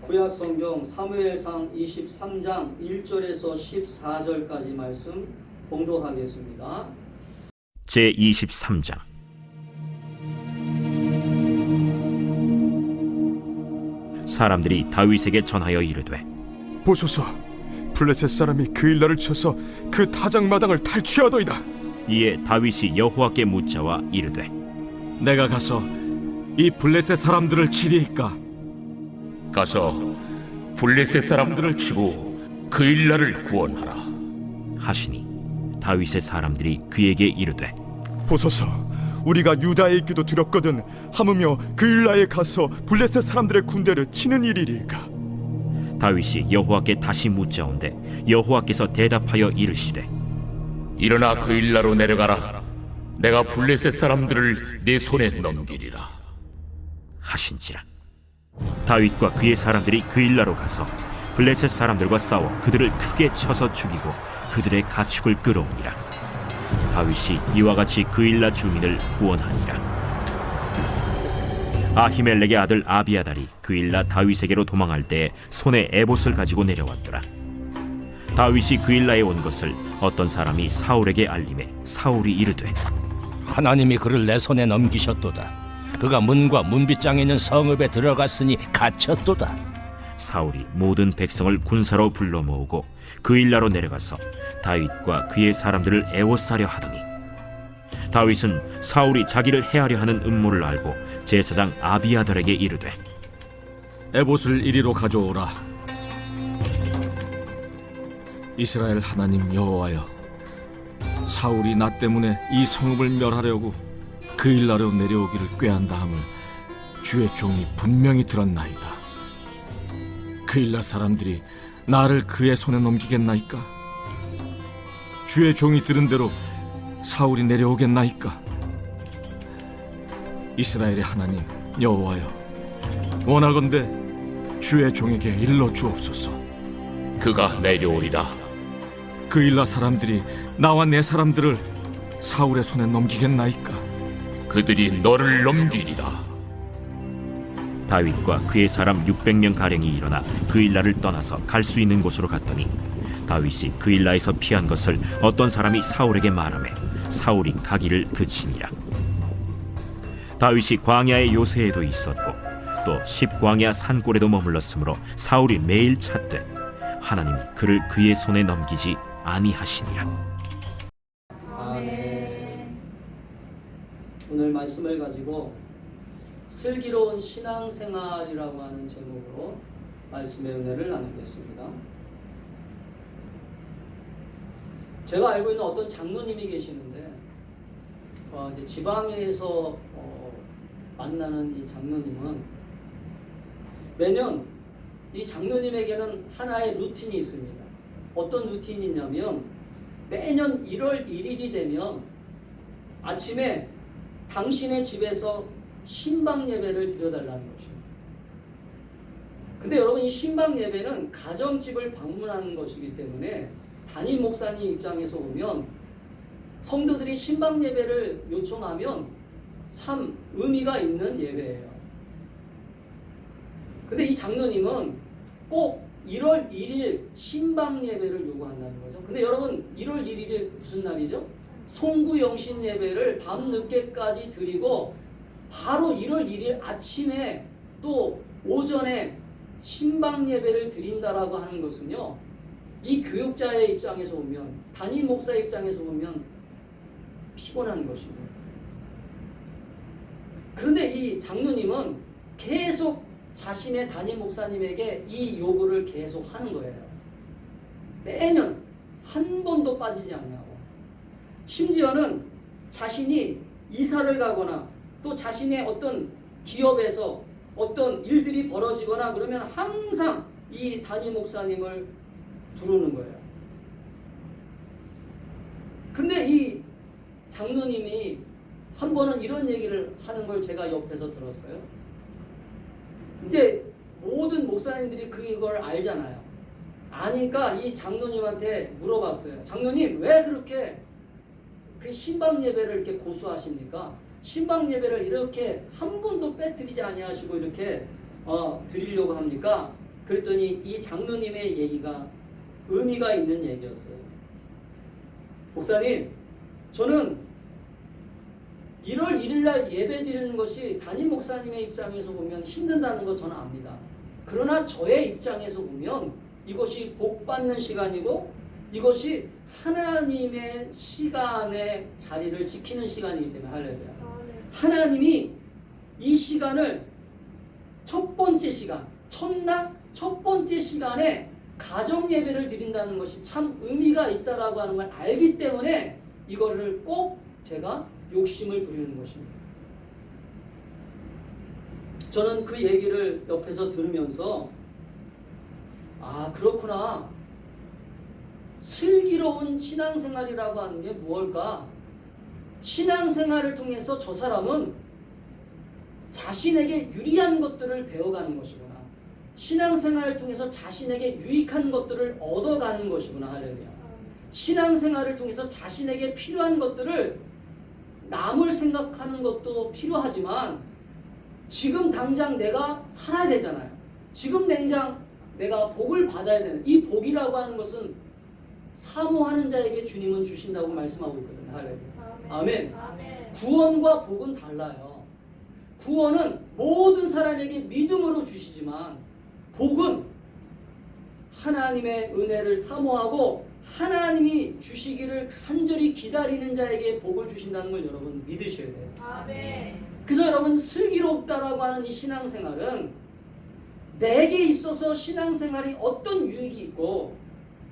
구약 성경 사무엘상 23장 1절에서 14절까지 말씀 봉독하겠습니다. 제23장. 사람들이 다윗에게 전하여 이르되, 보소서, 블레셋 사람이 그일라를 쳐서 그 타작마당을 탈취하더이다. 이에 다윗이 여호와께 묻자와 이르되, 내가 가서 이 블레셋 사람들을 치리이까? 가서 블레셋 사람들을 치고 그일라를 구원하라 하시니 다윗의 사람들이 그에게 이르되, 보소서, 우리가 유다에 있기도 두렵거든 하무며 그일라에 가서 블레셋 사람들의 군대를 치는 일이리까? 다윗이 여호와께 다시 묻자온데 여호와께서 대답하여 이르시되, 일어나 그일라로 내려가라. 내가 블레셋 사람들을 내 손에 넘기리라 하신지라. 다윗과 그의 사람들이 그일라로 가서 블레셋 사람들과 싸워 그들을 크게 쳐서 죽이고 그들의 가축을 끌어오니라. 다윗이 이와 같이 그일라 주민을 구원하니라. 아히멜렉의 아들 아비아달이 그일라 다윗에게로 도망할 때에 손에 에봇을 가지고 내려왔더라. 다윗이 그일라에 온 것을 어떤 사람이 사울에게 알림해 사울이 이르되, 하나님이 그를 내 손에 넘기셨도다. 그가 문과 문빗장에 있는 성읍에 들어갔으니 갇혔도다. 사울이 모든 백성을 군사로 불러 모으고 그일라로 내려가서 다윗과 그의 사람들을 애워싸려 하더니, 다윗은 사울이 자기를 해하려 하는 음모를 알고 제사장 아비아달에게 이르되, 에봇을 이리로 가져오라. 이스라엘 하나님 여호와여, 사울이 나 때문에 이 성읍을 멸하려고 그일라로 내려오기를 꾀한다함을 주의 종이 분명히 들었나이다. 그일라 사람들이 나를 그의 손에 넘기겠나이까? 주의 종이 들은 대로 사울이 내려오겠나이까? 이스라엘의 하나님 여호와여, 원하건대 주의 종에게 일러 주옵소서. 그가 내려오리라. 그일라 사람들이 나와 내 사람들을 사울의 손에 넘기겠나이까? 그들이 너를 넘기리라. 다윗과 그의 사람 600명 가량이 일어나 그일라를 떠나서 갈 수 있는 곳으로 갔더니, 다윗이 그일라에서 피한 것을 어떤 사람이 사울에게 말하매 사울이 가기를 그치니라. 다윗이 광야의 요새에도 있었고 또 십광야 산골에도 머물렀으므로 사울이 매일 찾되 하나님이 그를 그의 손에 넘기지 아니하시니라. 아멘. 오늘 말씀을 가지고 슬기로운 신앙생활이라고 하는 제목으로 말씀의 은혜를 나누겠습니다. 제가 알고 있는 어떤 장로님이 계시는데 이제 지방에서 만나는 이 장로님은 매년 이 장로님에게는 하나의 루틴이 있습니다. 어떤 루틴이 있냐면 매년 1월 1일이 되면 아침에 당신의 집에서 신방 예배를 드려달라는 것입니다. 근데 여러분, 이 신방 예배는 가정집을 방문하는 것이기 때문에 담임 목사님 입장에서 보면 성도들이 신방 예배를 요청하면 참 의미가 있는 예배예요. 근데 이 장로님은 꼭 1월 1일 신방 예배를 요구한다는 거죠. 근데 여러분, 1월 1일이 무슨 날이죠? 송구영신 예배를 밤늦게까지 드리고 바로 1월 1일 아침에 또 오전에 신방 예배를 드린다라고 하는 것은요, 이 교육자의 입장에서 보면, 담임 목사의 입장에서 보면 피곤한 것입니다. 그런데 이 장로님은 계속 자신의 담임 목사님에게 이 요구를 계속 하는 거예요. 매년 한 번도 빠지지 않냐고. 심지어는 자신이 이사를 가거나 또 자신의 어떤 기업에서 어떤 일들이 벌어지거나 그러면 항상 이 담임 목사님을 부르는 거예요. 근데 이 장로님이 한 번은 이런 얘기를 하는 걸 제가 옆에서 들었어요. 이제 모든 목사님들이 그걸 알잖아요. 아니까 이 장로님한테 물어봤어요. 장로님, 왜 그렇게 그 신방 예배를 이렇게 고수하십니까? 신방 예배를 이렇게 한 번도 빼뜨리지 아니하시고 이렇게 드리려고 합니까? 그랬더니 이 장로님의 얘기가 의미가 있는 얘기였어요. 목사님, 저는 1월 1일 날 예배 드리는 것이 담임 목사님의 입장에서 보면 힘든다는 거 저는 압니다. 그러나 저의 입장에서 보면 이것이 복 받는 시간이고 이것이 하나님의 시간의 자리를 지키는 시간이기 때문에 할렐루야. 하나님이 이 시간을 첫 번째 시간, 첫날 첫 번째 시간에 가정 예배를 드린다는 것이 참 의미가 있다라고 하는 걸 알기 때문에 이거를 꼭 제가 욕심을 부리는 것입니다. 저는 그 얘기를 옆에서 들으면서 아, 그렇구나. 슬기로운 신앙생활이라고 하는 게 무엇일까? 신앙생활을 통해서 저 사람은 자신에게 유리한 것들을 배워가는 것이구나. 신앙생활을 통해서 자신에게 유익한 것들을 얻어가는 것이구나. 할렐루야. 신앙생활을 통해서 자신에게 필요한 것들을 남을 생각하는 것도 필요하지만 지금 당장 내가 살아야 되잖아요. 지금 당장 내가 복을 받아야 되는 이 복이라고 하는 것은 사모하는 자에게 주님은 주신다고 말씀하고 있거든요. 할렐루야. 아멘. 아멘. 구원과 복은 달라요. 구원은 모든 사람에게 믿음으로 주시지만 복은 하나님의 은혜를 사모하고 하나님이 주시기를 간절히 기다리는 자에게 복을 주신다는 걸 여러분 믿으셔야 돼요. 아멘. 그래서 여러분 슬기롭다라고 하는 이 신앙생활은 내게 있어서 신앙생활이 어떤 유익이 있고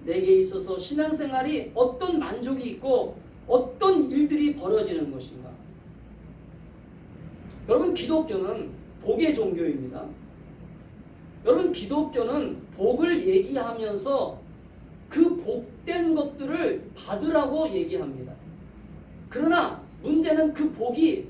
내게 있어서 신앙생활이 어떤 만족이 있고 어떤 일들이 벌어지는 것인가. 여러분 기독교는 복의 종교입니다. 여러분 기독교는 복을 얘기하면서 그 복된 것들을 받으라고 얘기합니다. 그러나 문제는 그 복이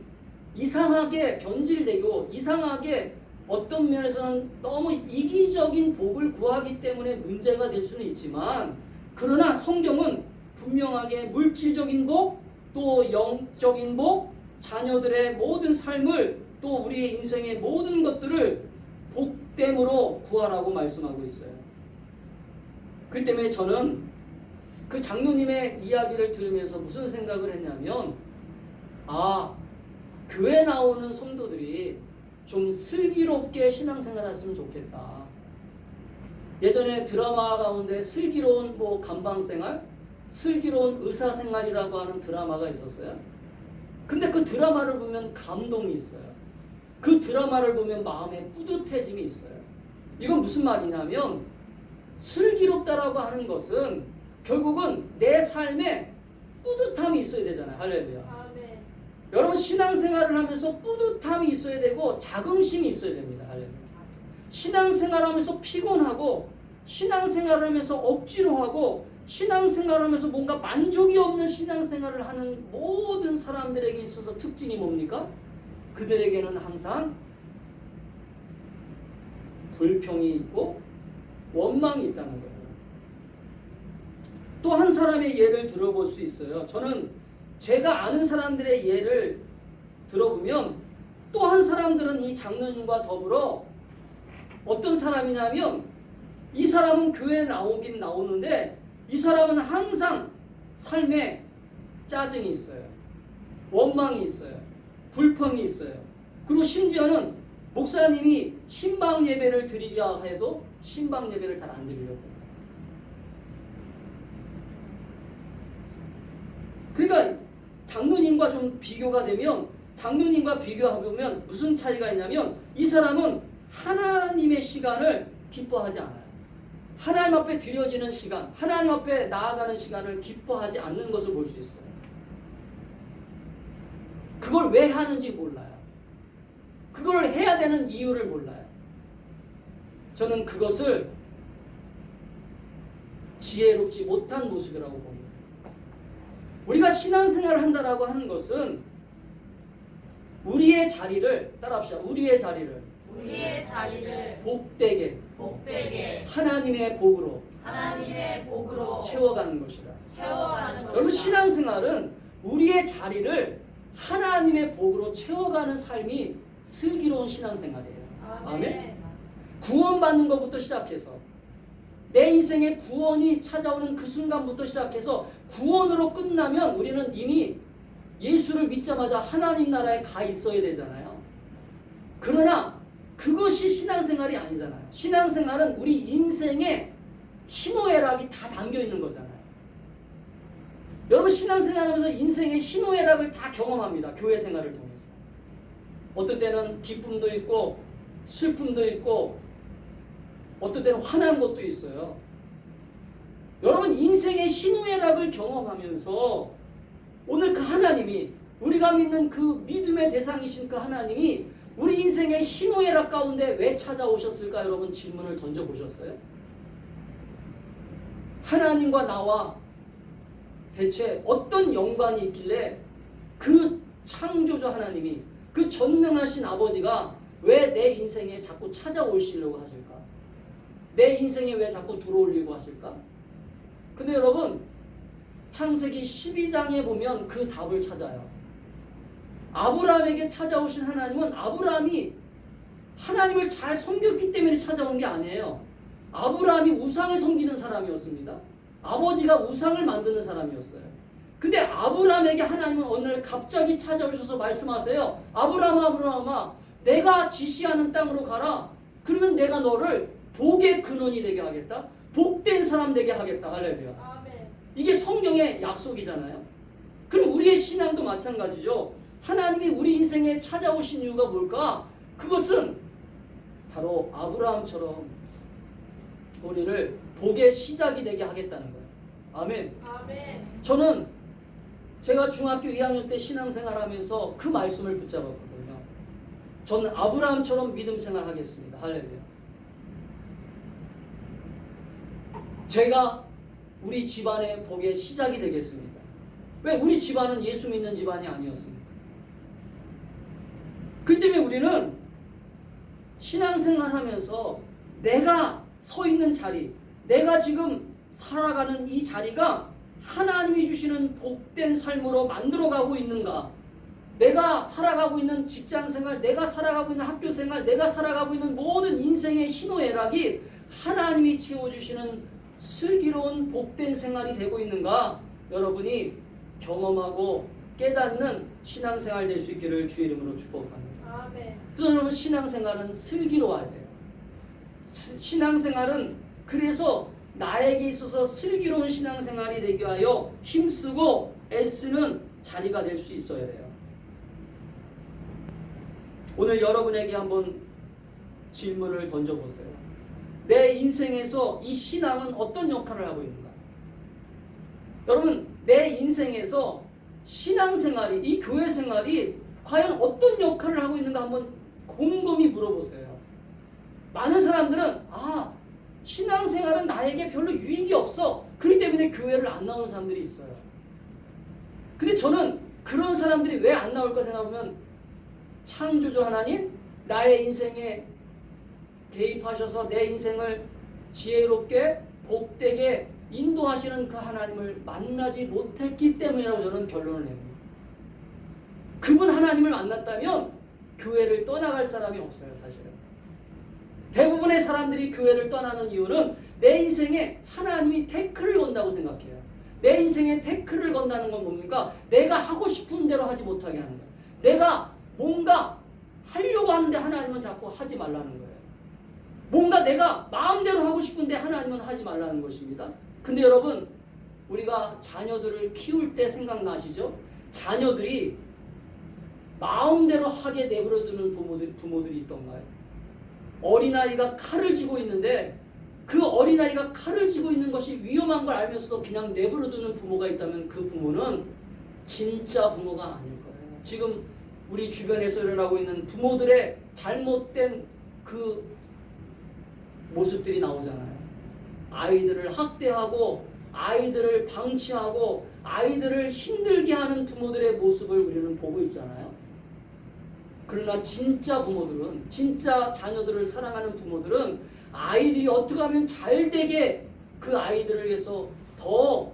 이상하게 변질되고 이상하게 어떤 면에서는 너무 이기적인 복을 구하기 때문에 문제가 될 수는 있지만 그러나 성경은 분명하게 물질적인 복, 또 영적인 복, 자녀들의 모든 삶을 또 우리의 인생의 모든 것들을 복됨으로 구하라고 말씀하고 있어요. 그렇기 때문에 저는 그 장로님의 이야기를 들으면서 무슨 생각을 했냐면 아, 교회 나오는 성도들이 좀 슬기롭게 신앙생활 했으면 좋겠다. 예전에 드라마 가운데 슬기로운 뭐 감방생활, 슬기로운 의사생활이라고 하는 드라마가 있었어요. 근데 그 드라마를 보면 감동이 있어요. 그 드라마를 보면 마음에 뿌듯해짐이 있어요. 이건 무슨 말이냐면 슬기롭다라고 하는 것은 결국은 내 삶에 뿌듯함이 있어야 되잖아요. 할렐루야. 아멘. 여러분 신앙생활을 하면서 뿌듯함이 있어야 되고 자긍심이 있어야 됩니다. 할렐루야. 신앙생활하면서 피곤하고 신앙생활을 하면서 억지로 하고 신앙생활을 하면서 뭔가 만족이 없는 신앙생활을 하는 모든 사람들에게 있어서 특징이 뭡니까? 그들에게는 항상 불평이 있고 원망이 있다는 거예요. 또 한 사람의 예를 들어볼 수 있어요. 저는 제가 아는 사람들의 예를 들어보면 또 한 사람들은 이 장로님과 더불어 어떤 사람이냐면 이 사람은 교회에 나오긴 나오는데 이 사람은 항상 삶에 짜증이 있어요. 원망이 있어요. 불평이 있어요. 그리고 심지어는 목사님이 신방 예배를 드리려 해도 신방 예배를 잘 안 드리려고 해요. 그러니까 장로님과 좀 비교가 되면 장로님과 비교해보면 무슨 차이가 있냐면 이 사람은 하나님의 시간을 기뻐하지 않아요. 하나님 앞에 드려지는 시간, 하나님 앞에 나아가는 시간을 기뻐하지 않는 것을 볼 수 있어요. 그걸 왜 하는지 몰라요. 그걸 해야 되는 이유를 몰라요. 저는 그것을 지혜롭지 못한 모습이라고 봅니다. 우리가 신앙생활을 한다라고 하는 것은 우리의 자리를 따라합시다. 우리의 자리를 복되게 하나님의 복으로 채워가는 것이다. 여러분 신앙생활은 우리의 자리를 하나님의 복으로 채워가는 삶이 슬기로운 신앙생활이에요. 아멘. 구원받는 것부터 시작해서 내 인생의 구원이 찾아오는 그 순간부터 시작해서 구원으로 끝나면 우리는 이미 예수를 믿자마자 하나님 나라에 가 있어야 되잖아요. 그러나 그것이 신앙생활이 아니잖아요. 신앙생활은 우리 인생에 희노애락이 다 담겨 있는 거잖아요. 여러분 신앙생활하면서 인생의 희노애락을 다 경험합니다. 교회 생활을 통해서. 어떤 때는 기쁨도 있고 슬픔도 있고 어떤 때는 화난 것도 있어요. 여러분 인생의 희노애락을 경험하면서 오늘 그 하나님이 우리가 믿는 그 믿음의 대상이신 그 하나님이 우리 인생의 희노애락 가운데 왜 찾아오셨을까? 여러분 질문을 던져보셨어요? 하나님과 나와 대체 어떤 연관이 있길래 그 창조주 하나님이 그 전능하신 아버지가 왜 내 인생에 자꾸 찾아오시려고 하실까? 내 인생에 왜 자꾸 들어오려고 하실까? 근데 여러분 창세기 12장에 보면 그 답을 찾아요. 아브라함에게 찾아오신 하나님은 아브라함이 하나님을 잘 섬겼기 때문에 찾아온 게 아니에요. 아브라함이 우상을 섬기는 사람이었습니다. 아버지가 우상을 만드는 사람이었어요. 근데 아브라함에게 하나님은 어느 날 갑자기 찾아오셔서 말씀하세요. 아브라함아, 내가 지시하는 땅으로 가라. 그러면 내가 너를 복의 근원이 되게 하겠다. 복된 사람 되게 하겠다. 할렐루야. 아멘. 이게 성경의 약속이잖아요. 그럼 우리의 신앙도 마찬가지죠. 하나님이 우리 인생에 찾아오신 이유가 뭘까? 그것은 바로 아브라함처럼 우리를 복의 시작이 되게 하겠다는 거예요. 아멘. 아멘. 저는 제가 중학교 2학년 때 신앙생활하면서 그 말씀을 붙잡았거든요. 저는 아브라함처럼 믿음 생활하겠습니다. 할렐루야. 제가 우리 집안의 복의 시작이 되겠습니다. 왜? 우리 집안은 예수 믿는 집안이 아니었습니까? 그 때문에 우리는 신앙생활하면서 내가 서 있는 자리, 내가 지금 살아가는 이 자리가 하나님이 주시는 복된 삶으로 만들어가고 있는가? 내가 살아가고 있는 직장생활, 내가 살아가고 있는 학교생활, 내가 살아가고 있는 모든 인생의 희노애락이 하나님이 채워주시는 슬기로운 복된 생활이 되고 있는가? 여러분이 경험하고 깨닫는 신앙생활 될 수 있기를 주의 이름으로 축복합니다. 아멘. 그래서 여러분 신앙생활은 슬기로워야 돼요. 신앙생활은 그래서 나에게 있어서 슬기로운 신앙생활이 되게 하여 힘쓰고 애쓰는 자리가 될 수 있어야 돼요. 오늘 여러분에게 한번 질문을 던져보세요. 내 인생에서 이 신앙은 어떤 역할을 하고 있는가? 여러분 내 인생에서 신앙생활이, 이 교회생활이 과연 어떤 역할을 하고 있는가 한번 곰곰이 물어보세요. 많은 사람들은 신앙생활은 나에게 별로 유익이 없어. 그렇기 때문에 교회를 안 나오는 사람들이 있어요. 근데 저는 그런 사람들이 왜 안 나올까 생각하면 창조주 하나님 나의 인생에 개입하셔서 내 인생을 지혜롭게 복되게 인도하시는 그 하나님을 만나지 못했기 때문이라고 저는 결론을 냅니다. 그분 하나님을 만났다면 교회를 떠나갈 사람이 없어요. 사실은 대부분의 사람들이 교회를 떠나는 이유는 내 인생에 하나님이 태클을 건다고 생각해요. 내 인생에 태클을 건다는 건 뭡니까? 내가 하고 싶은 대로 하지 못하게 하는 거예요. 내가 뭔가 하려고 하는데 하나님은 자꾸 하지 말라는 거예요. 뭔가 내가 마음대로 하고 싶은데 하나님은 하지 말라는 것입니다. 근데 여러분 우리가 자녀들을 키울 때 생각나시죠? 자녀들이 마음대로 하게 내버려두는 부모들이 있던가요? 어린아이가 칼을 쥐고 있는데 그 어린아이가 칼을 쥐고 있는 것이 위험한 걸 알면서도 그냥 내버려두는 부모가 있다면 그 부모는 진짜 부모가 아닐 거예요. 지금 우리 주변에서 일어나고 있는 부모들의 잘못된 그 모습들이 나오잖아요. 아이들을 학대하고 아이들을 방치하고 아이들을 힘들게 하는 부모들의 모습을 우리는 보고 있잖아요. 그러나 진짜 부모들은, 진짜 자녀들을 사랑하는 부모들은 아이들이 어떻게 하면 잘 되게 그 아이들을 위해서 더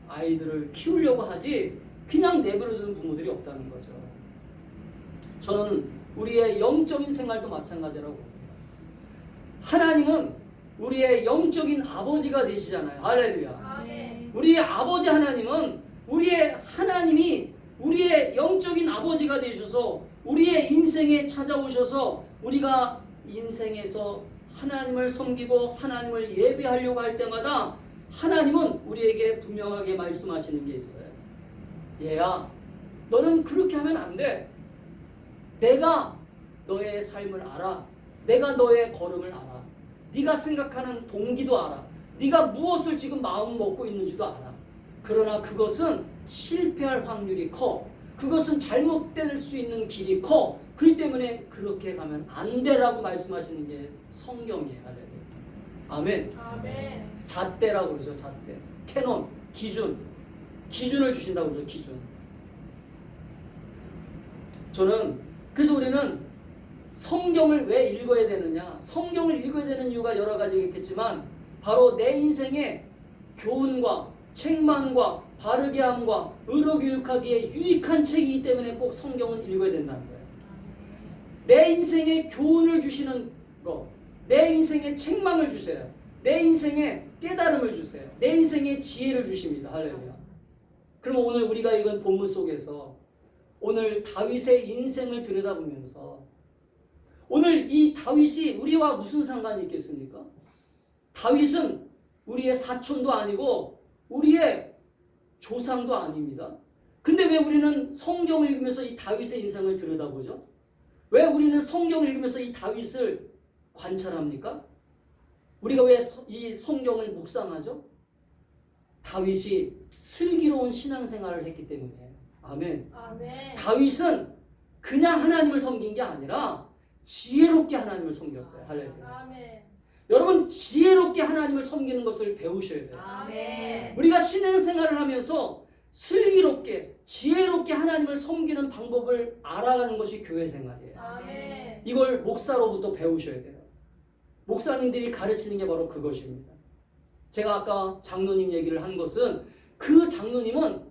아이들을 키우려고 하지 그냥 내버려두는 부모들이 없다는 거죠. 저는 우리의 영적인 생활도 마찬가지라고 봅니다. 하나님은 우리의 영적인 아버지가 되시잖아요. 할렐루야. 아멘. 우리의 아버지 하나님은 하나님이 우리의 영적인 아버지가 되셔서 우리의 인생에 찾아오셔서 우리가 인생에서 하나님을 섬기고 하나님을 예배하려고 할 때마다 하나님은 우리에게 분명하게 말씀하시는 게 있어요. 얘야, 너는 그렇게 하면 안 돼. 내가 너의 삶을 알아. 내가 너의 걸음을 알아. 네가 생각하는 동기도 알아. 네가 무엇을 지금 마음 먹고 있는지도 알아. 그러나 그것은 실패할 확률이 커. 그것은 잘못될 수 있는 길이 커. 그렇기 때문에 그렇게 가면 안 되라고 말씀하시는 게 성경이에요. 아멘. 아멘. 잣대라고 그러죠. 잣대. 캐논, 기준을 주신다고 그러죠. 기준. 그래서 우리는 성경을 왜 읽어야 되느냐? 성경을 읽어야 되는 이유가 여러 가지겠지만 바로 내 인생의 교훈과 책망과 바르게 함과 의로 교육하기에 유익한 책이기 때문에 꼭 성경은 읽어야 된다는 거예요. 내 인생에 교훈을 주시는 거, 내 인생에 책망을 주세요. 내 인생에 깨달음을 주세요. 내 인생에 지혜를 주십니다. 할렐루야. 그럼 오늘 우리가 읽은 본문 속에서 오늘 다윗의 인생을 들여다보면서 오늘 이 다윗이 우리와 무슨 상관이 있겠습니까? 다윗은 우리의 사촌도 아니고 우리의 조상도 아닙니다. 근데 왜 우리는 성경을 읽으면서 이 다윗의 인생을 들여다보죠? 왜 우리는 성경을 읽으면서 이 다윗을 관찰합니까? 우리가 왜 이 성경을 묵상하죠? 다윗이 슬기로운 신앙생활을 했기 때문이에요. 아멘. 아멘. 다윗은 그냥 하나님을 섬긴 게 아니라 지혜롭게 하나님을 섬겼어요. 할렐루야. 아멘. 여러분, 지혜롭게 하나님을 섬기는 것을 배우셔야 돼요. 아멘. 우리가 신앙생활을 하면서 슬기롭게 지혜롭게 하나님을 섬기는 방법을 알아가는 것이 교회 생활이에요. 아멘. 이걸 목사로부터 배우셔야 돼요. 목사님들이 가르치는 게 바로 그것입니다. 제가 아까 장로님 얘기를 한 것은 그 장로님은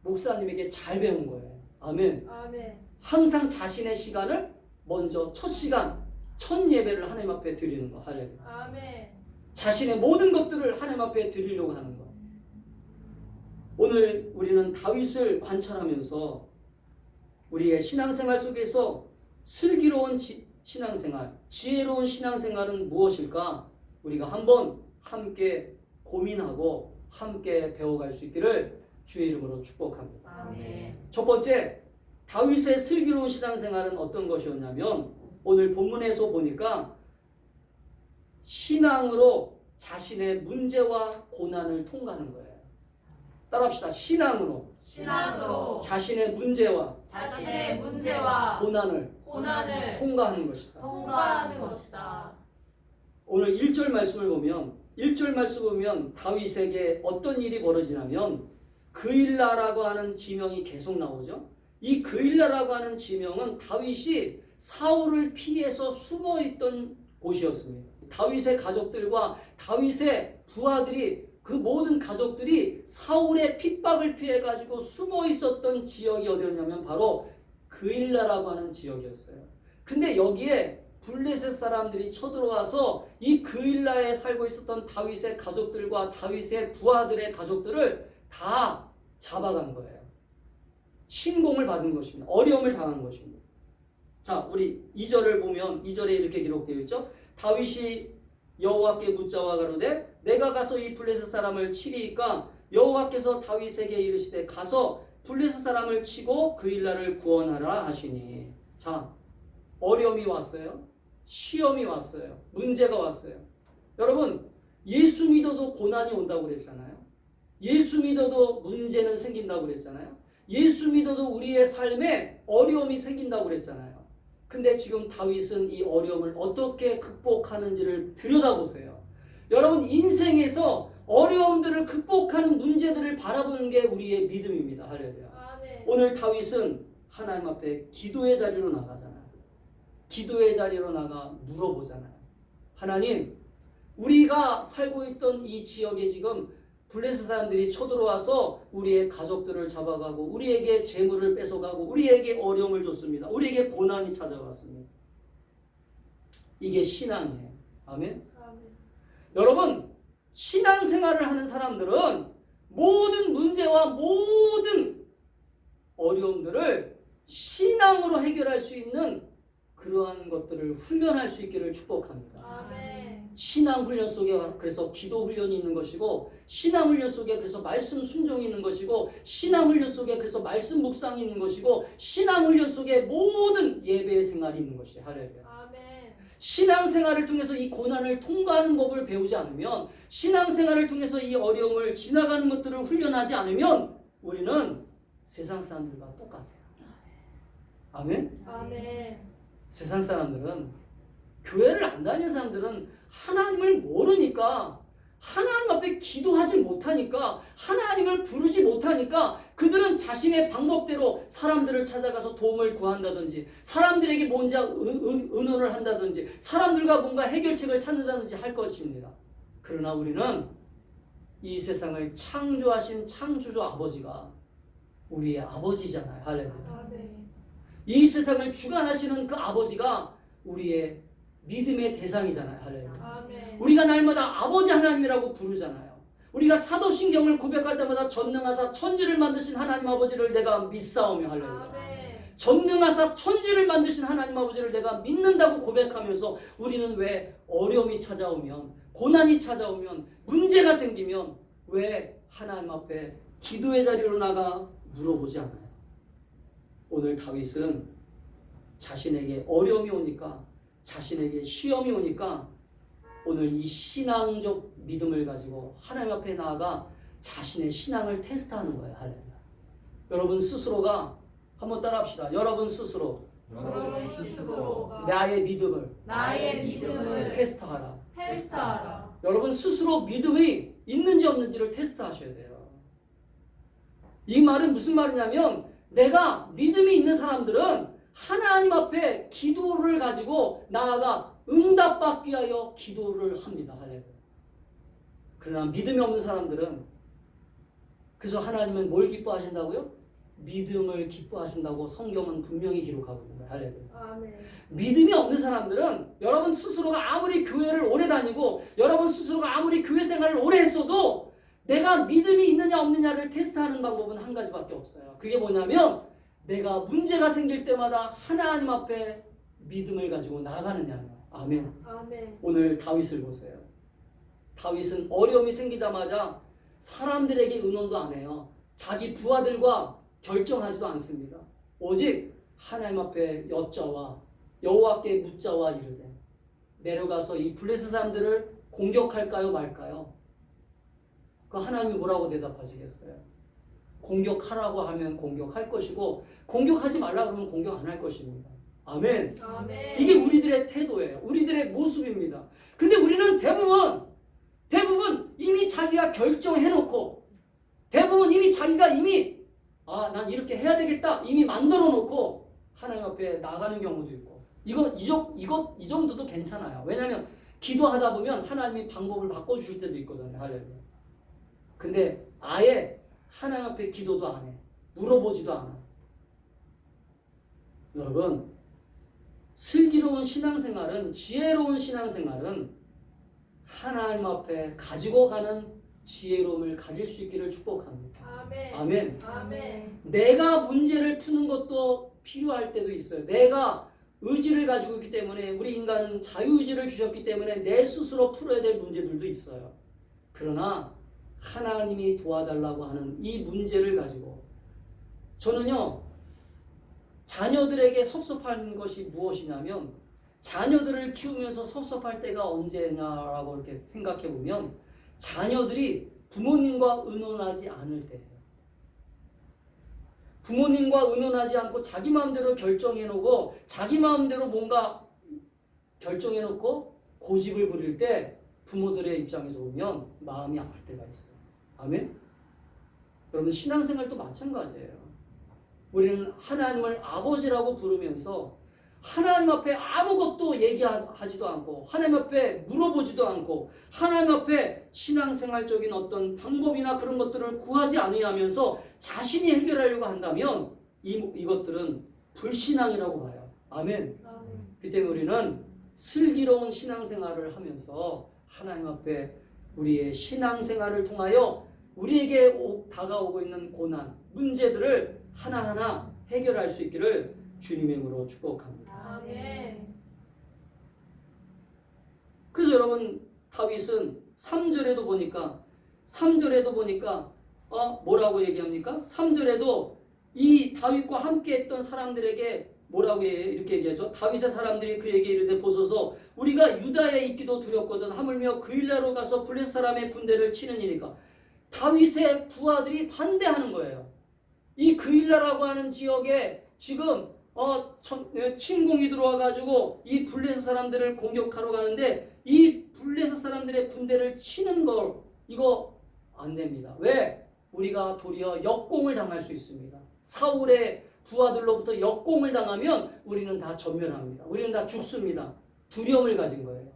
목사님에게 잘 배운 거예요. 아멘. 아멘. 항상 자신의 시간을 먼저 첫 시간, 첫 예배를 하나님 앞에 드리는 거. 할렐루야. 아멘. 자신의 모든 것들을 하나님 앞에 드리려고 하는 거. 오늘 우리는 다윗을 관찰하면서 우리의 신앙생활 속에서 슬기로운 신앙생활, 지혜로운 신앙생활은 무엇일까? 우리가 한번 함께 고민하고 함께 배워갈 수 있기를 주의 이름으로 축복합니다. 아멘. 첫 번째, 다윗의 슬기로운 신앙생활은 어떤 것이었냐면 오늘 본문에서 보니까 신앙으로 자신의 문제와 고난을 통과하는 거예요. 따라합시다. 신앙으로 자신의 문제와 고난을 통과하는 것이다. 통과하는 것이다. 오늘 1절 말씀을 보면 1절 말씀 보면 다윗에게 어떤 일이 벌어지냐면 그일라라고 하는 지명이 계속 나오죠. 이 그일라라고 하는 지명은 다윗이 사울을 피해서 숨어있던 곳이었습니다. 다윗의 가족들과 다윗의 부하들이 그 모든 가족들이 사울의 핍박을 피해가지고 숨어있었던 지역이 어디였냐면 바로 그일라라고 하는 지역이었어요. 근데 여기에 블레셋 사람들이 쳐들어와서 이 그일라에 살고 있었던 다윗의 가족들과 다윗의 부하들의 가족들을 다 잡아간 거예요. 침공을 받은 것입니다. 어려움을 당한 것입니다. 자, 우리 2절을 보면 2절에 이렇게 기록되어 있죠. 다윗이 여호와께 묻자와 가로되 내가 가서 이 블레셋 사람을 치리이까 여호와께서 다윗에게 이르시되 가서 블레셋 사람을 치고 그일라를 구원하라 하시니. 자, 어려움이 왔어요. 시험이 왔어요. 문제가 왔어요. 여러분, 예수 믿어도 고난이 온다고 그랬잖아요. 예수 믿어도 문제는 생긴다고 그랬잖아요. 예수 믿어도 우리의 삶에 어려움이 생긴다고 그랬잖아요. 근데 지금 다윗은 이 어려움을 어떻게 극복하는지를 들여다보세요. 여러분, 인생에서 어려움들을 극복하는 문제들을 바라보는 게 우리의 믿음입니다. 할렐루야. 아멘. 오늘 다윗은 하나님 앞에 기도의 자리로 나가잖아요. 기도의 자리로 나가 물어보잖아요. 하나님, 우리가 살고 있던 이 지역에 지금 블레셋 사람들이 쳐들어와서 우리의 가족들을 잡아가고 우리에게 재물을 뺏어가고 우리에게 어려움을 줬습니다. 우리에게 고난이 찾아왔습니다. 이게 신앙이에요. 아멘. 아멘. 여러분, 신앙생활을 하는 사람들은 모든 문제와 모든 어려움들을 신앙으로 해결할 수 있는 그러한 것들을 훈련할 수 있기를 축복합니다. 아멘. 신앙 훈련 속에 그래서 기도 훈련이 있는 것이고, 신앙 훈련 속에 그래서 말씀 순종이 있는 것이고, 신앙 훈련 속에 그래서 말씀 묵상이 있는 것이고, 신앙 훈련 속에 모든 예배의 생활이 있는 것이에요. 할렐루야. 아멘. 신앙생활을 통해서 이 고난을 통과하는 법을 배우지 않으면, 신앙생활을 통해서 이 어려움을 지나가는 것들을 훈련하지 않으면 우리는 세상 사람들과 똑같아요. 아멘? 아멘. 세상 사람들은, 교회를 안 다니는 사람들은 하나님을 모르니까, 하나님 앞에 기도하지 못하니까, 하나님을 부르지 못하니까 그들은 자신의 방법대로 사람들을 찾아가서 도움을 구한다든지, 사람들에게 뭔가 의논을 한다든지, 사람들과 뭔가 해결책을 찾는다든지 할 것입니다. 그러나 우리는 이 세상을 창조하신 창조주 아버지가 우리의 아버지잖아요. 할렐루야. 아멘. 이 세상을 주관하시는 그 아버지가 우리의 믿음의 대상이잖아요. 할렐루야. 아멘. 우리가 날마다 아버지 하나님이라고 부르잖아요. 우리가 사도신경을 고백할 때마다 전능하사 천지를 만드신 하나님 아버지를 내가 믿사오며, 할렐루야. 아멘. 전능하사 천지를 만드신 하나님 아버지를 내가 믿는다고 고백하면서 우리는 왜 어려움이 찾아오면, 고난이 찾아오면, 문제가 생기면 왜 하나님 앞에 기도의 자리로 나가 물어보지 않아요? 오늘 다윗은 자신에게 어려움이 오니까, 자신에게 시험이 오니까 오늘 이 신앙적 믿음을 가지고 하나님 앞에 나아가 자신의 신앙을 테스트하는 거예요. 할렐루야. 여러분 스스로가 한번 따라합시다. 여러분 스스로 여러분 스스로가 나의 믿음을 나의 믿음을 테스트하라. 테스트하라. 여러분 스스로 믿음이 있는지 없는지를 테스트하셔야 돼요. 이 말은 무슨 말이냐면, 내가 믿음이 있는 사람들은 하나님 앞에 기도를 가지고 나아가 응답받기 위하여 기도를 합니다. 할렐루야. 그러나 믿음이 없는 사람들은, 그래서 하나님은 뭘 기뻐하신다고요? 믿음을 기뻐하신다고 성경은 분명히 기록하고 있는 거예요. 할렐루야. 아멘. 믿음이 없는 사람들은 여러분 스스로가 아무리 교회를 오래 다니고, 여러분 스스로가 아무리 교회 생활을 오래 했어도 내가 믿음이 있느냐 없느냐를 테스트하는 방법은 한 가지밖에 없어요. 그게 뭐냐면, 내가 문제가 생길 때마다 하나님 앞에 믿음을 가지고 나가느냐예요. 아멘. 아멘. 오늘 다윗을 보세요. 다윗은 어려움이 생기자마자 사람들에게 의논도 안 해요. 자기 부하들과 결정하지도 않습니다. 오직 하나님 앞에 여짜와 여호와께 묻자와 이르되, 내려가서 이 블레셋 사람들을 공격할까요 말까요? 그 하나님이 뭐라고 대답하시겠어요? 공격하라고 하면 공격할 것이고, 공격하지 말라 그러면 공격 안 할 것입니다. 아멘. 아멘. 이게 우리들의 태도예요. 우리들의 모습입니다. 근데 우리는 대부분 이미 자기가 결정해놓고, 대부분 이미 자기가 난 이렇게 해야 되겠다 이미 만들어 놓고 하나님 앞에 나가는 경우도 있고, 이 정도도 괜찮아요. 왜냐하면 기도하다 보면 하나님이 방법을 바꿔주실 때도 있거든요. 할렐루야. 근데 아예 하나님 앞에 기도도 안 해. 물어보지도 않아. 여러분, 슬기로운 신앙생활은, 지혜로운 신앙생활은 하나님 앞에 가지고 가는 지혜로움을 가질 수 있기를 축복합니다. 아멘. 아멘. 아멘. 내가 문제를 푸는 것도 필요할 때도 있어요. 내가 의지를 가지고 있기 때문에, 우리 인간은 자유의지를 주셨기 때문에 내 스스로 풀어야 될 문제들도 있어요. 그러나 하나님이 도와달라고 하는 이 문제를 가지고, 저는요, 자녀들에게 섭섭한 것이 무엇이냐면, 자녀들을 키우면서 섭섭할 때가 언제냐라고 이렇게 생각해 보면, 자녀들이 부모님과 의논하지 않을 때예요. 부모님과 의논하지 않고 자기 마음대로 결정해 놓고, 자기 마음대로 뭔가 결정해 놓고 고집을 부릴 때 부모들의 입장에서 보면 마음이 아플 때가 있어요. 아멘? 여러분, 신앙생활도 마찬가지예요. 우리는 하나님을 아버지라고 부르면서 하나님 앞에 아무것도 얘기하지도 않고, 하나님 앞에 물어보지도 않고, 하나님 앞에 신앙생활적인 어떤 방법이나 그런 것들을 구하지 않으면서 자신이 해결하려고 한다면 이것들은 불신앙이라고 봐요. 아멘. 아멘. 그 때문에 우리는 슬기로운 신앙생활을 하면서 하나님 앞에 우리의 신앙생활을 통하여 우리에게 다가오고 있는 고난, 문제들을 하나하나 해결할 수 있기를 주님의 이름으로 축복합니다. 아멘. 그래서 여러분 다윗은 3절에도 보니까 뭐라고 얘기합니까? 3절에도 이 다윗과 함께 했던 사람들에게 뭐라고 이렇게 얘기하죠? 다윗의 사람들이 그에게 이르되 보소서 우리가 유다에 있기도 두렵거든 하물며 그일라로 가서 블레셋 사람의 군대를 치느니까. 다윗의 부하들이 반대하는 거예요. 이 그일라라고 하는 지역에 지금 침공이 들어와 가지고 이 블레셋 사람들을 공격하러 가는데 이 블레셋 사람들의 군대를 치는 걸 이거 안 됩니다. 왜? 우리가 도리어 역공을 당할 수 있습니다. 사울의 부하들로부터 역공을 당하면 우리는 다 전멸합니다. 우리는 다 죽습니다. 두려움을 가진 거예요.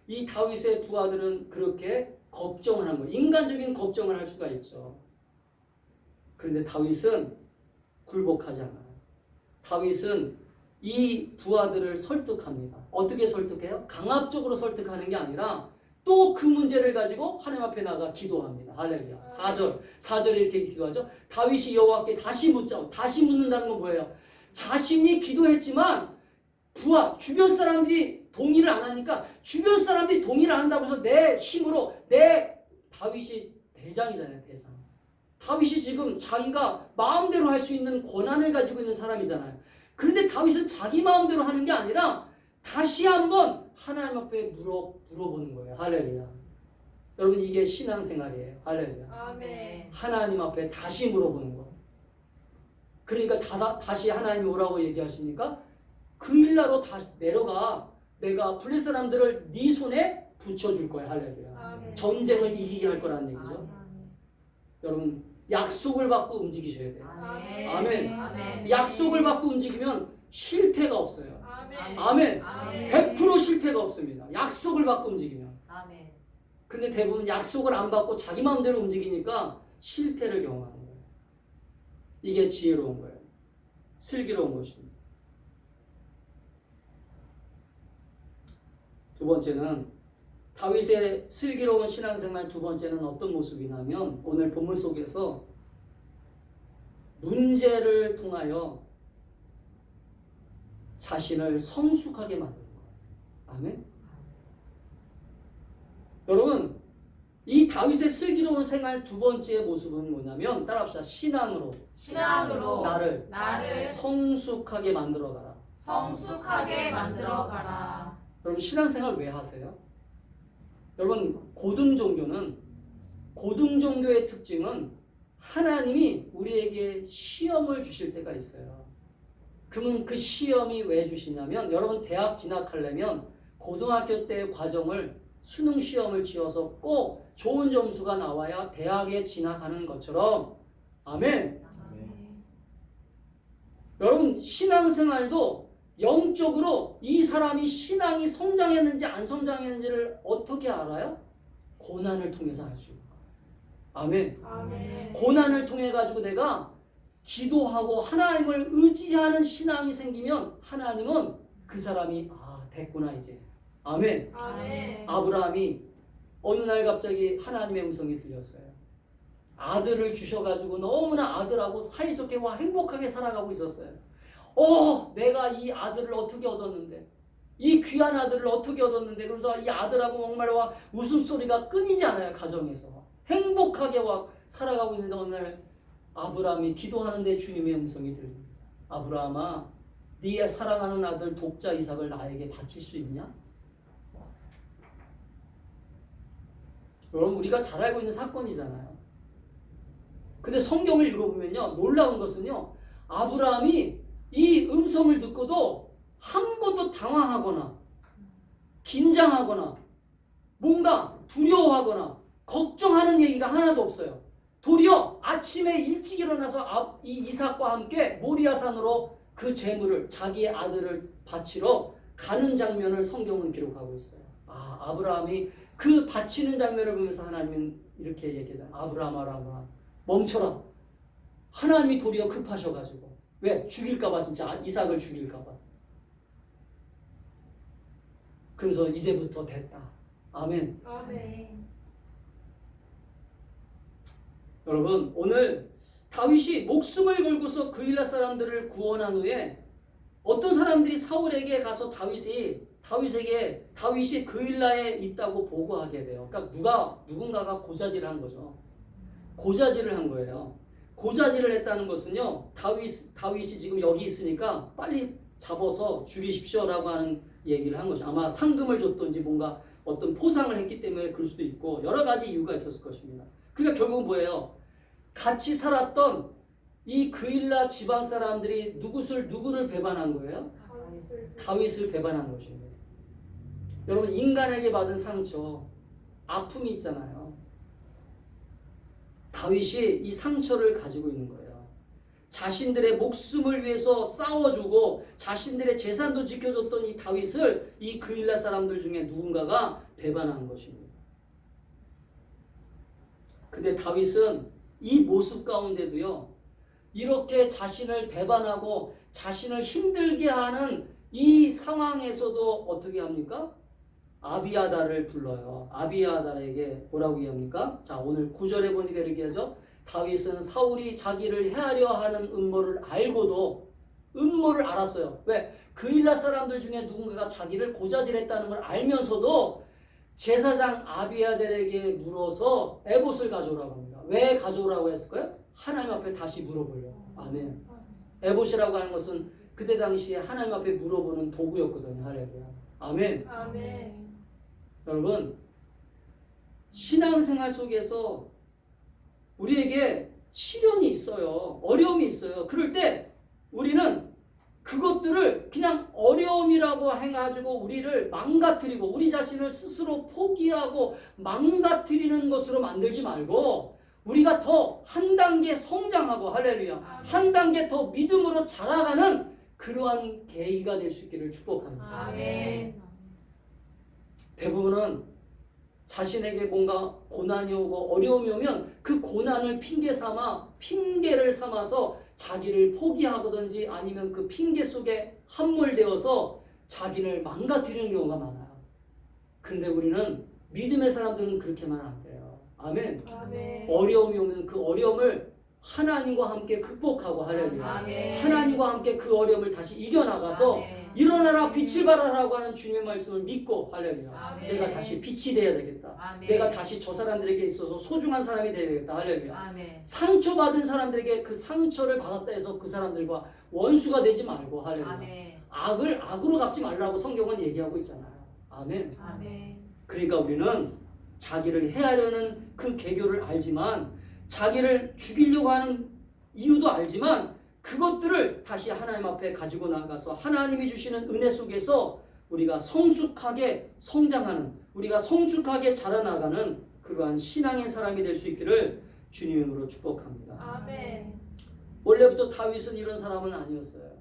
이 다윗의 부하들은 그렇게 걱정을 한 거예요. 인간적인 걱정을 할 수가 있죠. 그런데 다윗은 굴복하지 않아요. 다윗은 이 부하들을 설득합니다. 어떻게 설득해요? 강압적으로 설득하는 게 아니라 또 그 문제를 가지고 하나님 앞에 나가 기도합니다. 할렐루야. 4절에 이렇게 기도하죠. 다윗이 여호와께 다시 묻자고. 다시 묻는다는 건 뭐예요? 자신이 기도했지만 주변 사람들이 동의를 안 하니까 주변 사람들이 동의를 안 한다고 해서 내 힘으로 다윗이 대장이잖아요. 대장. 다윗이 지금 자기가 마음대로 할 수 있는 권한을 가지고 있는 사람이잖아요. 그런데 다윗은 자기 마음대로 하는 게 아니라 다시 한번 하나님 앞에 물어보는 거예요. 할렐루야. 여러분 이게 신앙생활이에요. 할렐루야. 아멘. 하나님 앞에 다시 물어보는 거. 그러니까 다시 하나님이 오라고 얘기하십니까? 그일라로 다시 내려가. 내가 블레셋 사람들을 네 손에 붙여줄 거야. 할렐루야. 아멘. 전쟁을 이기게 할 거라는 얘기죠. 아멘. 여러분 약속을 받고 움직이셔야 돼요. 아멘. 아멘. 아멘. 약속을 받고 움직이면 실패가 없어요. 아멘. 아멘. 아멘. 100% 실패가 없습니다. 약속을 받고 움직이면. 아멘. 근데 대부분 약속을 안 받고 자기 마음대로 움직이니까 실패를 경험하는 거예요. 이게 지혜로운 거예요. 슬기로운 것입니다. 두 번째는 다윗의 슬기로운 신앙생활 두 번째는 어떤 모습이냐면 오늘 본문 속에서 문제를 통하여 자신을 성숙하게 만드는 거예요. 아멘. 여러분 이 다윗의 슬기로운 생활 두 번째 모습은 뭐냐면 따라합시다. 신앙으로 나를 성숙하게 만들어가라. 성숙하게 만들어가라. 여러분 신앙생활 왜 하세요? 여러분 고등종교의 특징은 하나님이 우리에게 시험을 주실 때가 있어요. 그러면 그 시험이 왜 주시냐면 여러분 대학 진학하려면 고등학교 때 과정을 수능 시험을 치어서 꼭 좋은 점수가 나와야 대학에 진학하는 것처럼 아멘. 여러분 신앙생활도 영적으로 이 사람이 신앙이 성장했는지 안 성장했는지를 어떻게 알아요? 고난을 통해서 알 수 있는 거예요. 아멘. 아멘. 고난을 통해 가지고 내가 기도하고 하나님을 의지하는 신앙이 생기면 하나님은 그 사람이 됐구나 이제. 아멘. 아멘. 아브라함이 어느 날 갑자기 하나님의 음성이 들렸어요. 아들을 주셔가지고 너무나 아들하고 사이좋게 행복하게 살아가고 있었어요. 내가 이 아들을 어떻게 얻었는데, 이 귀한 아들을 어떻게 얻었는데, 그러면서 이 아들하고 정말 웃음소리가 끊이지 않아요. 가정에서 행복하게 살아가고 있는데 어느 날 아브라함이 기도하는데 주님의 음성이 들립니다. 아브라함아, 네 사랑하는 아들 독자 이삭을 나에게 바칠 수 있냐? 여러분 우리가 잘 알고 있는 사건이잖아요. 근데 성경을 읽어보면요 놀라운 것은요 아브라함이 이 음성을 듣고도 한 번도 당황하거나 긴장하거나 뭔가 두려워하거나 걱정하는 얘기가 하나도 없어요. 도리어 아침에 일찍 일어나서 이 이삭과 함께 모리아산으로 그 제물을 자기의 아들을 바치러 가는 장면을 성경은 기록하고 있어요. 아브라함이 그 바치는 장면을 보면서 하나님은 이렇게 얘기하잖아요. 아브라함아 멈춰라. 하나님이 도리어 급하셔가지고 왜? 죽일까봐 진짜 이삭을 죽일까봐. 그래서 이제부터 됐다. 아멘. 아멘. 여러분, 오늘 다윗이 목숨을 걸고서 그일라 사람들을 구원한 후에 어떤 사람들이 사울에게 가서 다윗이 그일라에 있다고 보고하게 돼요. 그러니까 누군가가 고자질을 한 거죠. 고자질을 한 거예요. 고자질을 했다는 것은요, 다윗이 지금 여기 있으니까 빨리 잡아서 죽이십시오라고 하는 얘기를 한 거죠. 아마 상금을 줬던지 뭔가 어떤 포상을 했기 때문에 그럴 수도 있고 여러 가지 이유가 있었을 것입니다. 그러니까 결국은 뭐예요? 같이 살았던 이 그일라 지방 사람들이 누구를 배반한 거예요? 다윗을 배반한 것입니다. 여러분, 인간에게 받은 상처, 아픔이 있잖아요. 다윗이 이 상처를 가지고 있는 거예요. 자신들의 목숨을 위해서 싸워주고 자신들의 재산도 지켜줬던 이 다윗을 이 그일라 사람들 중에 누군가가 배반한 것입니다. 근데 다윗은 이 모습 가운데도요, 이렇게 자신을 배반하고 자신을 힘들게 하는 이 상황에서도 어떻게 합니까? 아비아달을 불러요. 아비아달에게 뭐라고 얘기합니까? 자, 오늘 9절에 보니까 이렇게 하죠. 다윗은 사울이 자기를 해하려 하는 음모를 알았어요. 왜? 그일라 사람들 중에 누군가가 자기를 고자질했다는 걸 알면서도 제사장 아비아달에게 물어서 에봇을 가져오라고 합니다. 왜 가져오라고 했을까요? 하나님 앞에 다시 물어보려고. 아멘. 에봇이라고 하는 것은 그때 당시에 하나님 앞에 물어보는 도구였거든요. 할렐루야. 아멘. 아멘. 여러분, 신앙생활 속에서 우리에게 시련이 있어요. 어려움이 있어요. 그럴 때 우리는 그것들을 그냥 어려움이라고 해가지고 우리를 망가뜨리고 우리 자신을 스스로 포기하고 망가뜨리는 것으로 만들지 말고 우리가 더 한 단계 성장하고, 할렐루야, 한 단계 더 믿음으로 자라가는 그러한 계기가 될 수 있기를 축복합니다. 아멘. 대부분은 자신에게 뭔가 고난이 오고 어려움이 오면 그 고난을 핑계를 삼아서 자기를 포기하거든지 아니면 그 핑계 속에 함몰되어서 자기를 망가뜨리는 경우가 많아요. 그런데 우리는 믿음의 사람들은 그렇게만 안 돼요. 아멘. 아멘. 어려움이 오면 그 어려움을 하나님과 함께 극복하고, 할렐루야, 아멘. 하나님과 함께 그 어려움을 다시 이겨나가서 아멘. 일어나라 빛을 발하라고 하는 주님의 말씀을 믿고, 할렐루야, 아멘. 내가 다시 빛이 되어야 되겠다. 아멘. 내가 다시 저 사람들에게 있어서 소중한 사람이 되어야 되겠다. 할렐루야. 아멘. 상처받은 사람들에게 그 상처를 받았다 해서 그 사람들과 원수가 되지 말고, 할렐루야, 아멘. 악을 악으로 갚지 말라고 성경은 얘기하고 있잖아요. 아멘. 아멘. 그러니까 우리는 자기를 해하려는 그 계교를 알지만, 자기를 죽이려고 하는 이유도 알지만, 그것들을 다시 하나님 앞에 가지고 나가서 하나님이 주시는 은혜 속에서 우리가 성숙하게 성장하는, 우리가 성숙하게 자라나가는 그러한 신앙의 사람이 될 수 있기를 주님으로 축복합니다. 아멘. 원래부터 다윗은 이런 사람은 아니었어요.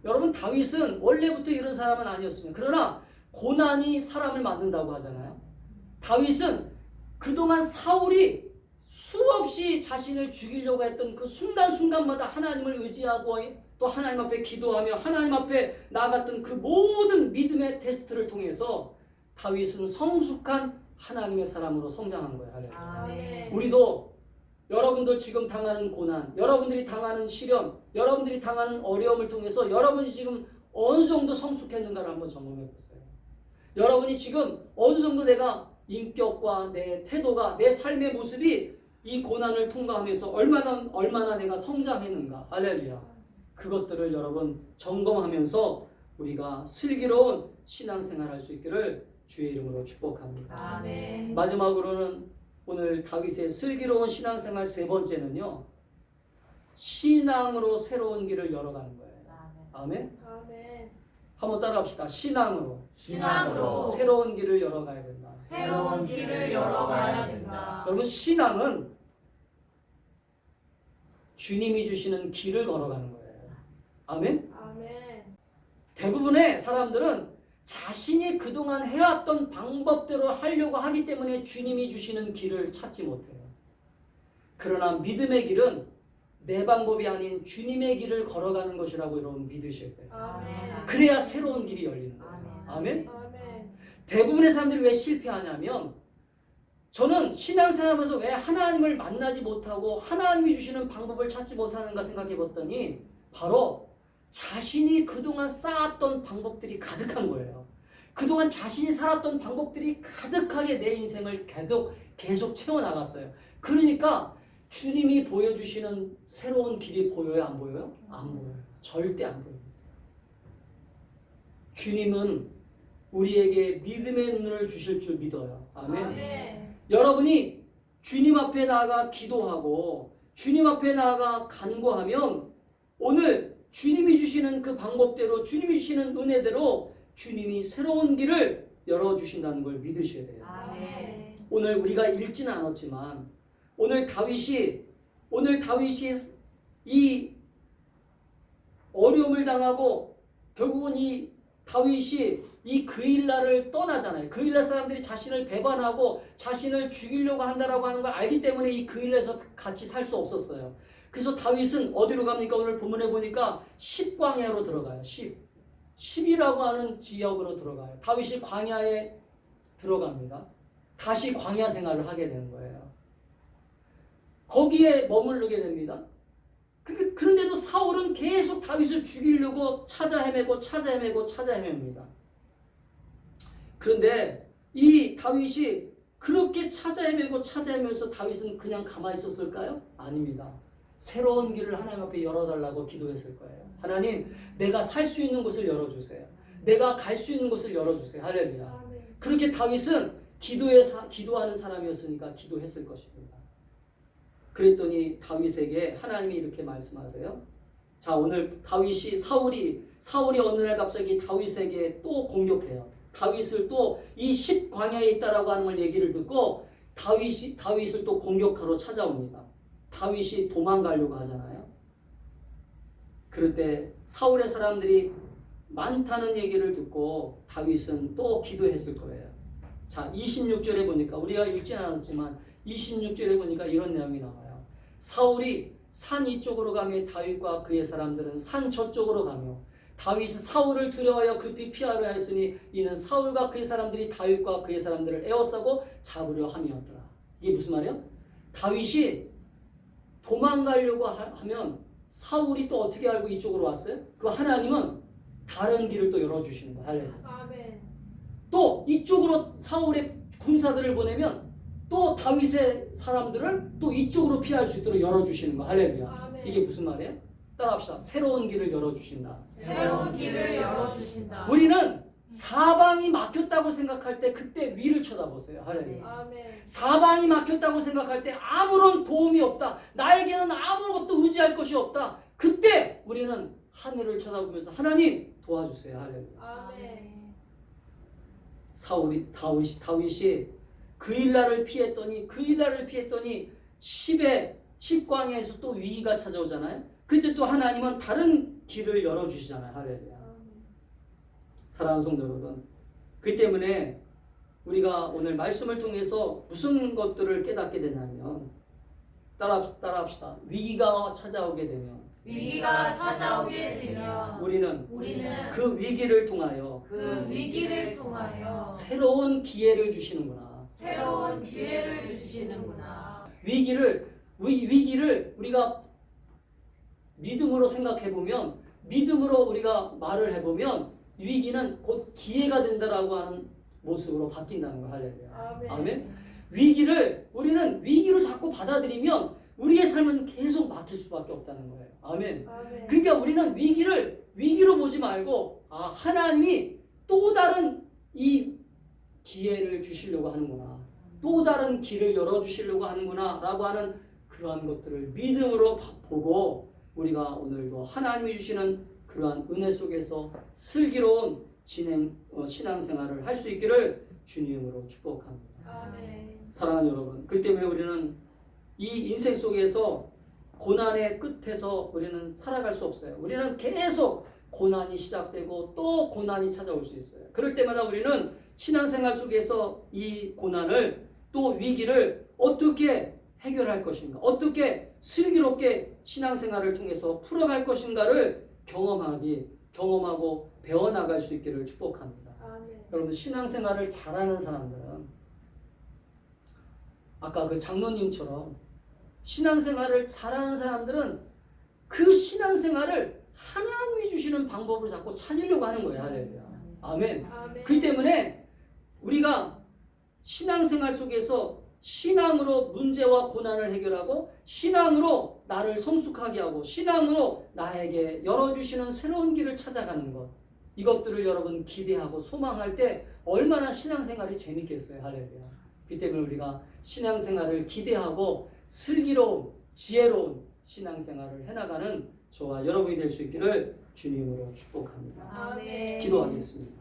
여러분, 다윗은 원래부터 이런 사람은 아니었습니다. 그러나 고난이 사람을 만든다고 하잖아요. 다윗은 그동안 사울이 수없이 자신을 죽이려고 했던 그 순간순간마다 하나님을 의지하고 또 하나님 앞에 기도하며 하나님 앞에 나아갔던 그 모든 믿음의 테스트를 통해서 다윗은 성숙한 하나님의 사람으로 성장한 거예요. 아멘. 우리도 여러분들 지금 당하는 고난, 여러분들이 당하는 시련, 여러분들이 당하는 어려움을 통해서 여러분이 지금 어느 정도 성숙했는가를 한번 점검해 보세요. 여러분이 지금 어느 정도 내가 인격과 내 태도가, 내 삶의 모습이 이 고난을 통과하면서 얼마나 내가 성장했는가. 할렐루야. 그것들을 여러분 점검하면서 우리가 슬기로운 신앙생활 할 수 있기를 주의 이름으로 축복합니다. 아멘. 마지막으로는 오늘 다윗의 슬기로운 신앙생활 세 번째는요, 신앙으로 새로운 길을 열어가는 거예요. 아멘. 아멘. 한번 따라합시다. 신앙으로 신앙으로 새로운 길을 열어가야 된다. 새로운 길을 열어가야 된다. 여러분, 신앙은 주님이 주시는 길을 걸어가는 거예요. 아멘. 아멘. 대부분의 사람들은 자신이 그동안 해왔던 방법대로 하려고 하기 때문에 주님이 주시는 길을 찾지 못해요. 그러나 믿음의 길은 내 방법이 아닌 주님의 길을 걸어가는 것이라고 여러분 믿으셔야 돼요. 아멘. 그래야 새로운 길이 열리는 거예요. 아멘. 아멘. 대부분의 사람들이 왜 실패하냐면 저는 신앙생활하면서 왜 하나님을 만나지 못하고 하나님이 주시는 방법을 찾지 못하는가 생각해 봤더니 바로 자신이 그동안 쌓았던 방법들이 가득한 거예요. 그동안 자신이 살았던 방법들이 가득하게 내 인생을 계속 채워나갔어요. 그러니까 주님이 보여주시는 새로운 길이 보여요? 안 보여요? 안 보여요. 절대 안 보입니다. 주님은 우리에게 믿음의 눈을 주실 줄 믿어요. 아멘. 아멘. 여러분이 주님 앞에 나아가 기도하고 주님 앞에 나아가 간구하면 오늘 주님이 주시는 그 방법대로 주님이 주시는 은혜대로 주님이 새로운 길을 열어주신다는 걸 믿으셔야 돼요. 아멘. 오늘 우리가 읽지는 않았지만 오늘 다윗이 이 어려움을 당하고 결국은 이 다윗이 이 그일라를 떠나잖아요. 그일라 사람들이 자신을 배반하고 자신을 죽이려고 한다라고 하는 걸 알기 때문에 이 그일라에서 같이 살 수 없었어요. 그래서 다윗은 어디로 갑니까? 오늘 본문에 보니까 10광야로 들어가요. 10이라고 하는 지역으로 들어가요. 다윗이 광야에 들어갑니다. 다시 광야 생활을 하게 되는 거예요. 거기에 머무르게 됩니다. 그런데도 사울은 계속 다윗을 죽이려고 찾아 헤매입니다. 그런데 이 다윗이 그렇게 찾아 헤매면서 다윗은 그냥 가만히 있었을까요? 아닙니다. 새로운 길을 하나님 앞에 열어달라고 기도했을 거예요. 하나님, 내가 살 수 있는 곳을 열어주세요. 내가 갈 수 있는 곳을 열어주세요. 할렐루야. 아멘. 그렇게 그렇게 다윗은 기도하는 사람이었으니까 기도했을 것입니다. 그랬더니 다윗에게 하나님이 이렇게 말씀하세요. 자, 오늘 사울이 어느 날 갑자기 다윗에게 또 공격해요. 다윗을 또 이 10광야에 있다라고 하는 걸 얘기를 듣고 다윗을 또 공격하러 찾아옵니다. 다윗이 도망가려고 하잖아요. 그럴 때 사울의 사람들이 많다는 얘기를 듣고 다윗은 또 기도했을 거예요. 자, 26절에 보니까 우리가 읽지는 않았지만 26절에 보니까 이런 내용이 나와요. 사울이 산 이쪽으로 가며 다윗과 그의 사람들은 산 저쪽으로 가며 다윗이 사울을 두려워하여 급히 피하려 하였으니 이는 사울과 그의 사람들이 다윗과 그의 사람들을 에워싸고 잡으려 함이었더라. 이게 무슨 말이야? 다윗이 도망가려고 하면 사울이 또 어떻게 알고 이쪽으로 왔어요? 그럼 하나님은 다른 길을 또 열어주시는 거예요. 할렐루야. 아멘. 또 이쪽으로 사울의 군사들을 보내면 또 다윗의 사람들을 또 이쪽으로 피할 수 있도록 열어주시는 거. 할렐루야. 아멘. 이게 무슨 말이에요? 따라합시다. 새로운 길을 열어주신다. 새로운 길을 열어주신다. 우리는 사방이 막혔다고 생각할 때 그때 위를 쳐다보세요. 할렐루야. 아멘. 사방이 막혔다고 생각할 때 아무런 도움이 없다. 나에게는 아무것도 의지할 것이 없다. 그때 우리는 하늘을 쳐다보면서 하나님 도와주세요. 할렐루야. 아멘. 다윗이 그일라를 피했더니 10광야에서 또 위기가 찾아오잖아요. 그때 또 하나님은 다른 길을 열어주시잖아요. 할렐루야. 사랑하는 성도 여러분, 그 때문에 우리가 오늘 말씀을 통해서 무슨 것들을 깨닫게 되냐면 따라합시다. 위기가 찾아오게 되면 우리는 그 위기를 통하여 새로운 기회를 주시는구나. 위기를 우리가 믿음으로 생각해보면, 믿음으로 우리가 말을 해보면 위기는 곧 기회가 된다라고 하는 모습으로 바뀐다는 거. 할렐루야. 아멘. 우리는 위기로 자꾸 받아들이면 우리의 삶은 계속 막힐 수밖에 없다는 거예요. 아멘. 그러니까 우리는 위기로 보지 말고 하나님이 또 다른 이 기회를 주시려고 하는구나. 또 다른 길을 열어주시려고 하는구나 라고 하는 그러한 것들을 믿음으로 보고 우리가 오늘도 하나님이 주시는 그러한 은혜 속에서 슬기로운 신앙생활을 할 수 있기를 주님으로 축복합니다. 아멘. 사랑하는 여러분, 그 때문에 우리는 이 인생 속에서 고난의 끝에서 우리는 살아갈 수 없어요. 우리는 계속 고난이 시작되고 또 고난이 찾아올 수 있어요. 그럴 때마다 우리는 신앙생활 속에서 이 고난을 또 위기를 어떻게 해결할 것인가, 어떻게 슬기롭게 신앙생활을 통해서 풀어갈 것인가를 경험하고 배워나갈 수 있기를 축복합니다. 아멘. 여러분 신앙생활을 잘하는 사람들은 아까 그 장로님처럼 신앙생활을 잘하는 사람들은 그 신앙생활을 하나님이 주시는 방법을 자꾸 찾으려고 하는 거예요. 할렐루야. 아멘. 아멘. 그렇기 때문에 우리가 신앙생활 속에서 신앙으로 문제와 고난을 해결하고 신앙으로 나를 성숙하게 하고 신앙으로 나에게 열어주시는 새로운 길을 찾아가는 것, 이것들을 여러분 기대하고 소망할 때 얼마나 신앙생활이 재밌겠어요. 할렐루야. 그렇기 때문에 우리가 신앙생활을 기대하고 슬기로운 지혜로운 신앙생활을 해나가는 저와 여러분이 될 수 있기를 주님으로 축복합니다. 아멘. 기도하겠습니다.